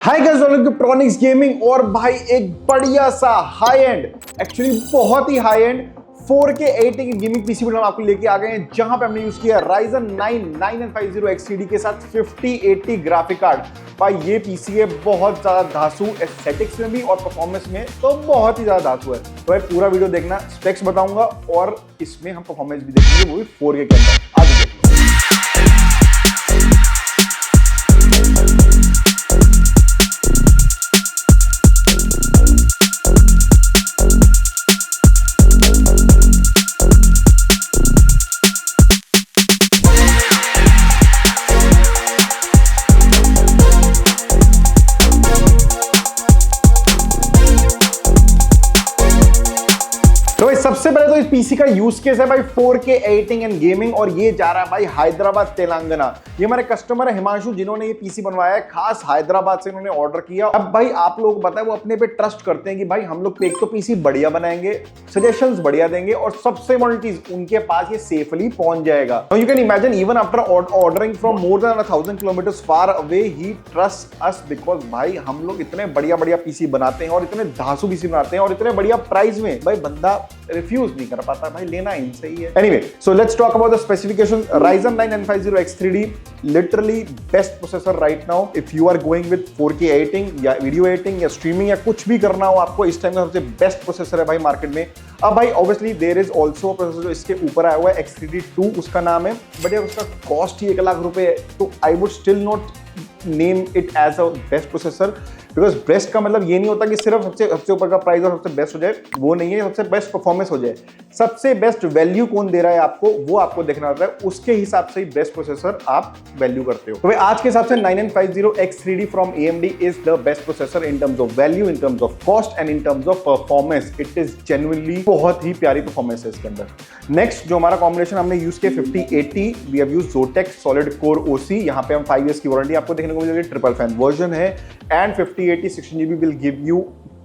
Hi guys, welcome to Tronics gaming. और भाई एक बढ़िया सा हाई एंड, एक्चुअली बहुत ही हाई एंड 4K 80 की गेमिंग पीसी हम आपको लेके आ गए हैं, जहां पे हमने यूज किया Ryzen 9 9950 XCD के साथ 5080 ग्राफिक कार्ड। भाई ये पीसी है बहुत ज्यादा धांसू, एस्थेटिक्स में भी और परफॉर्मेंस में तो बहुत ही ज्यादा धांसू है। तो भाई पूरा वीडियो देखना, स्पेक्स बताऊंगा और इसमें हम परफॉर्मेंस भी देखेंगे, वो भी 4K के अंदर। आगे देखिए। सबसे पहले तो इस पीसी का यूज केस है भाई 4K एडिटिंग एंड गेमिंग, और ये जा रहा है भाई हैदराबाद तेलंगाना। ये हमारे कस्टमर है हिमांशु, जिन्होंने ये पीसी बनवाया है, खास हैदराबाद से इन्होंने ऑर्डर किया। अब भाई आप लोगों को पता है वो अपने पे ट्रस्ट करते हैं कि भाई हम लोग एक तो पीसी बढ़िया बनाएंगे, सजेशंस बढ़िया देंगे, और सबसे बड़ी चीज उनके पास ये सेफली पहुंच जाएगा। You can imagine even after ordering from more than 1000 kilometres far away he trust us, because भाई हम लोग इतने बढ़िया बढ़िया पीसी बनाते हैं और इतने धांसू पीसी बनाते हैं और इतने बढ़िया प्राइस में भाई बंदा रिफ्यूज नहीं कर पाता, भाई लेना इनसे ही है। Anyway, so let's talk about the specification. Ryzen 9 9950 X3D literally best processor right now if you are going with 4K editing या वीडियो एडिटिंग या स्ट्रीमिंग या कुछ भी करना हो आपको, इस टाइम का सबसे बेस्ट प्रोसेसर है भाई मार्केट में। अब भाई obviously there is also processor जो इसके ऊपर आया हुआ है, X3D 2 उसका नाम है, बट यार उसका कॉस्ट ही 1 लाख रुपए है, तो I would still not name it as a best processor, because best का मतलब ये नहीं होता कि सिर्फ सबसे ऊपर का प्राइस और सबसे बेस्ट हो जाए, वो नहीं है। सबसे बेस्ट परफॉर्मेंस हो जाए, सबसे बेस्ट वैल्यू कौन दे रहा है आपको, वो आपको देखना होता है, उसके हिसाब से ही बेस्ट प्रोसेसर आप वैल्यू करते हो। तो भाई आज के हिसाब से 9950 X3D from AMD is the best processor in terms of value, in terms of cost and in terms of performance. It is genuinely बहुत ही प्यारी परफॉर्मेंस है इसके अंदर। नेक्स्ट जो हमारा कॉम्बिनेशन हमने यूज किया 5080, we have used Zotac Solid Core OC। यहाँ पे हम 5 years की वारंटी आपको देखने को मिलेगी, ट्रिपल फैन वर्जन है, and 5080 16GB will give you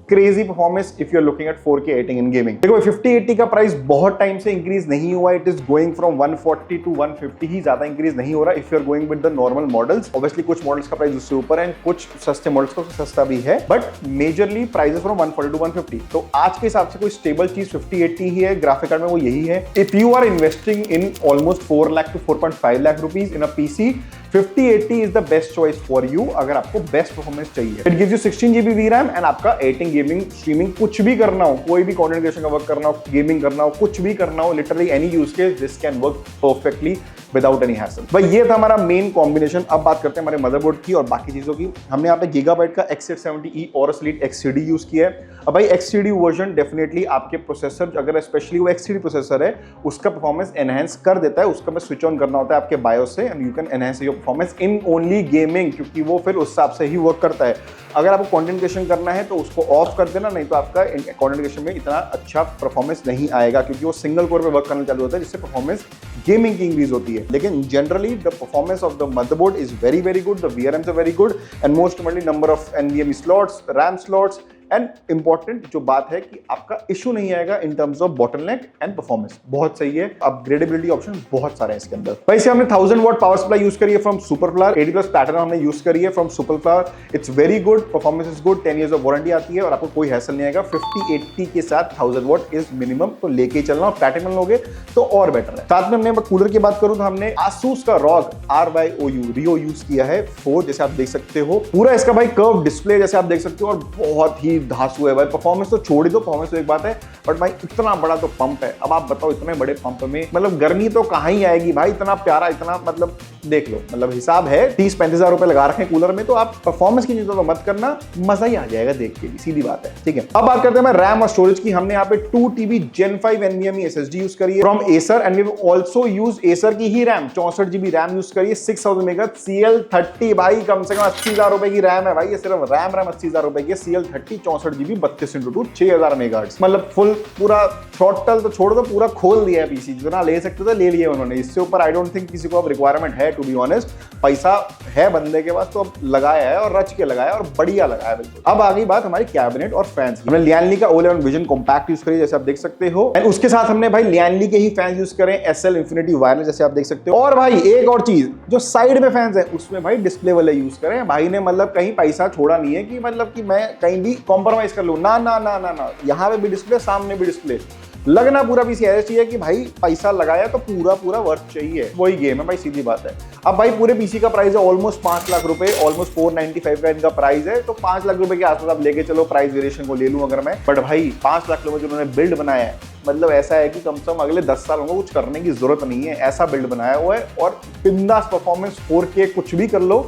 crazy performance if you're looking at 4K editing in gaming। देखो 5080 का प्राइस बहुत टाइम से इंक्रीज नहीं हुआ, it is going from 140 to 150 ही, ज्यादा इंक्रीज नहीं हो रहा if you are going with the normal models. Obviously कुछ मॉडल्स का प्राइस उससे ऊपर है, कुछ सस्ते मॉडल्स का सस्ता भी है, but majorly prices from 140 to 150। तो आज के हिसाब से कोई स्टेबल चीज 5080 ही है, ग्राफिक कार्ड में वो यही है। If you are investing in almost 4 lakh to 4.5 lakh rupees in a PC, 5080 is the best choice for you अगर आपको बेस्ट परफॉर्मेंस चाहिए। It gives you 16GB VRAM and आपका एडिटिंग, गेमिंग, स्ट्रीमिंग कुछ भी करना हो, कोई भी कंटेंट क्रिएशन का वर्क करना हो, गेमिंग करना हो, कुछ भी करना हो, literally any use case this can work perfectly without any hassle. भाई ये था हमारा मेन कॉम्बिनेशन। अब बात करते हैं हमारे मदरबोर्ड की और बाकी चीजों की। हमने यहाँ पे गीगाबाइट का X870E और Elite XCD यूज किया है। अब भाई XCD वर्जन डेफिनेटली आपके प्रोसेसर, अगर स्पेशली वो XCD प्रोसेसर है, उसका परफॉर्मेंस एनहांस कर देता है। उसका बस स्विच ऑन करना होता है आपके बायोस से and you can enhance your performance in only gaming, क्योंकि वो फिर उस हिसाब से ही वर्क करता है। अगर आपको कंटेंट क्रिएशन करना है तो उसको ऑफ कर देना, नहीं तो आपका कंटेंट क्रिएशन में इतना अच्छा परफॉर्मेंस नहीं आएगा, क्योंकि वो सिंगल कोर पे वर्क करना चालू होता है, जिससे परफॉर्मेंस गेमिंग की इंक्रीज होती है। लेकिन generally the performance of the motherboard is very very good, the VRMs are very good, and most importantly number of NVMe slots, RAM slots, and important जो बात है कि आपका इशू नहीं आएगा in terms of bottleneck and performance. बहुत सही है, अपग्रेडेबिलिटी ऑप्शन बहुत सारे हैं इसके अंदर। वैसे हमने 1000 वाट पावर सप्लाई यूज करी है फ्रॉम सुपरफ्लावर, 80+ पैटर्न हमने यूज करी है from Super Flower. It's very good, performance is good, 10 years of warranty आती है और आपको कोई हैसल नहीं आएगा। 5080 के साथ 1000 वाट इज मिनिमम, तो लेके ही चलना, और प्लैटिनम लोगे तो और बेटर है। साथ में हमने कूलर की बात करूं तो हमने Asus का ROG RYOU रियो यूज किया है 4, जैसे आप देख सकते हो। पूरा इसका भाई कर्व डिस्प्ले जैसे आप देख सकते हो, और बहुत ही धांसू है भाई। परफॉर्मेंस तो छोड़ ही दो, परफॉर्मेंस तो एक बात है, बट भाई इतना बड़ा तो पंप है। अब आप बताओ इतने बड़े पंप में मतलब गर्मी तो कहाँ ही आएगी भाई, इतना प्यारा, इतना मतलब देख लो, मतलब हिसाब है 30-35 हजार रुपए लगा रखे हैं कूलर में, तो आप परफॉर्मेंस की चिंता तो मत करना, मजा ही आ जाएगा देख के भी, सीधी बात है। ठीक है, अब बात करते हैं रैम और स्टोरेज की। हमने यहाँ पे 2TB Gen 5 NVMe SSD use करी है from Acer, and we also use Acer की ही रैम 64GB रैम यूज करी है, 6000 MHz CL30। भाई कम से कम 80,000 रुपए की रैम है भाई, ये सिर्फ रैम 80,000 रुपए की CL30 64 GB 32x2 6000 मेगाहर्ट्ज, मतलब फुल पूरा थ्रॉटल तो छोड़ दो, पूरा खोल दिया है पीसी, जितना ले सकते थे ले लिया उन्होंने। इससे ऊपर आई डोंट थिंक किसी को अब रिक्वायरमेंट है, टू बी ऑनेस्ट। पैसा है बंदे के पास तो अब लगाया है और रच के लगाया और बढ़िया लगाया बिल्कुल। अब आ गई बात हमारी कैबिनेट और फैंस की। हमने लियानली का O11 विजन कॉम्पैक्ट यूज करी, जैसे आप देख सकते हो, एंड उसके साथ हमने भाई लियानली के ही फैंस यूज करें, SL इंफिनिटी वायरलेस, जैसे आप देख सकते हो। और भाई एक और चीज, जो साइड में फैंस है उसमें भाई डिस्प्ले वाले यूज करें। भाई ने मतलब कहीं पैसा छोड़ा नहीं है कि मतलब कि मैं कहीं भी कॉम्प्रोमाइज कर लूं, ना ना ना ना ना, यहाँ पे भी डिस्प्ले, सामने भी डिस्प्ले, लगना पूरा पीसी ऐसा चाहिए कि भाई पैसा लगाया तो पूरा पूरा वर्थ चाहिए। वही गेम है भाई, सीधी बात है। अब भाई पूरे पीसी का प्राइस है ऑलमोस्ट 5 लाख रुपए, ऑलमोस्ट 495 का इनका प्राइस है। तो 5 लाख रुपए के आसपास आप लेके चलो, प्राइस वेरिएशन को ले लूं अगर मैं। बट भाई 5 लाख रुपए जो उन्होंने बिल्ड बनाया है, मतलब ऐसा है कि कम से कम अगले 10 साल उनको कुछ करने की जरूरत नहीं है, ऐसा बिल्ड बनाया हुआ है। और बिंदास परफॉर्मेंस, 4K कुछ भी कर लो,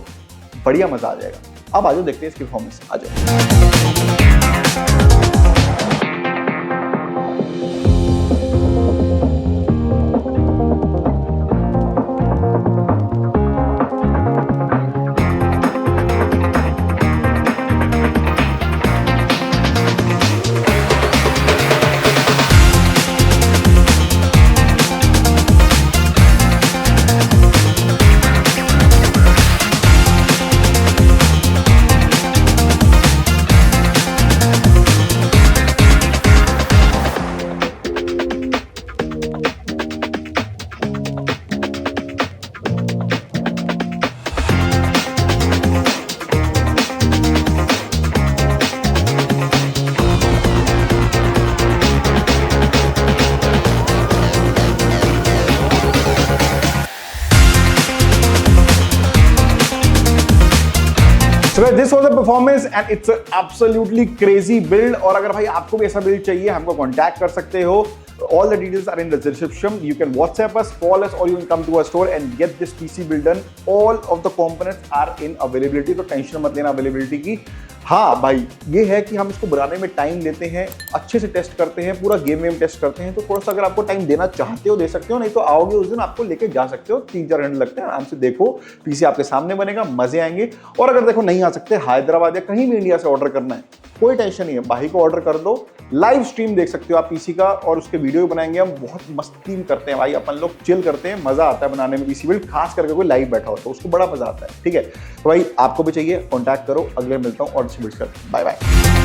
बढ़िया मजा आ जाएगा। अब आ जाओ देखते हैं इसकी परफॉर्मेंस, आ जाओ। So this was the performance and it's an absolutely crazy build। और अगर भाई आपको भी ऐसा बिल्ड चाहिए, हमको कांटेक्ट कर सकते हो। All the details are in the description. You can WhatsApp us, call us, or you can come to our store and get this PC build done. All of the components are in availability, तो tension मत लेना availability की। हाँ भाई, ये है कि हम इसको बनाने में टाइम लेते हैं, अच्छे से टेस्ट करते हैं, पूरा गेम वेम टेस्ट करते हैं। तो थोड़ा सा अगर आपको टाइम देना चाहते हो दे सकते हो, नहीं तो आओगे उस दिन आपको लेके जा सकते हो। 3-4 घंटे लगते हैं, आराम से देखो, पीसी आपके सामने बनेगा, मजे आएंगे। और अगर देखो नहीं आ सकते, हैदराबाद या कहीं भी इंडिया से ऑर्डर करना है, कोई टेंशन नहीं है, भाई को ऑर्डर कर दो, लाइव स्ट्रीम देख सकते हो आप पीसी का, और उसके वीडियो भी बनाएंगे हम। बहुत मस्ती करते हैं भाई, अपन लोग चिल करते हैं, मजा आता है बनाने में पीसी बिल्ड, खास करके कोई लाइव बैठा हो तो उसको बड़ा मजा आता है। ठीक है, तो भाई आपको भी चाहिए, कॉन्टैक्ट करो। अगले मिलता हूँ और बिल्ड करते हैं। Bye bye.